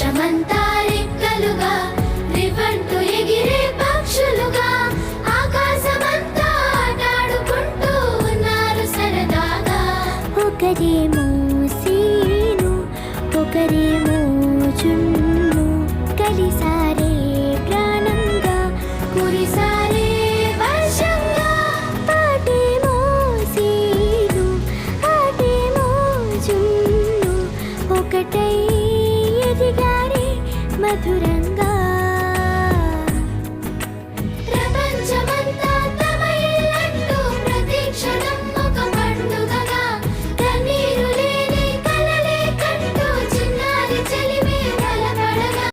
వర్షమంతా రెక్కలుగా రివంటూ ఎగిరే పక్షులుగా ఆకాశమంతా ఆటాడుకుంటూ ఉన్నారు సరదాగా. ఒకరేమో సీను ఒకరేమో జున్ను కలిసారే ప్రాణంగా కురిసారే వర్షంగా. పాటేమో సీను ఆటేమో జున్ను ఒకటై ఎదిగారే మధురంగా.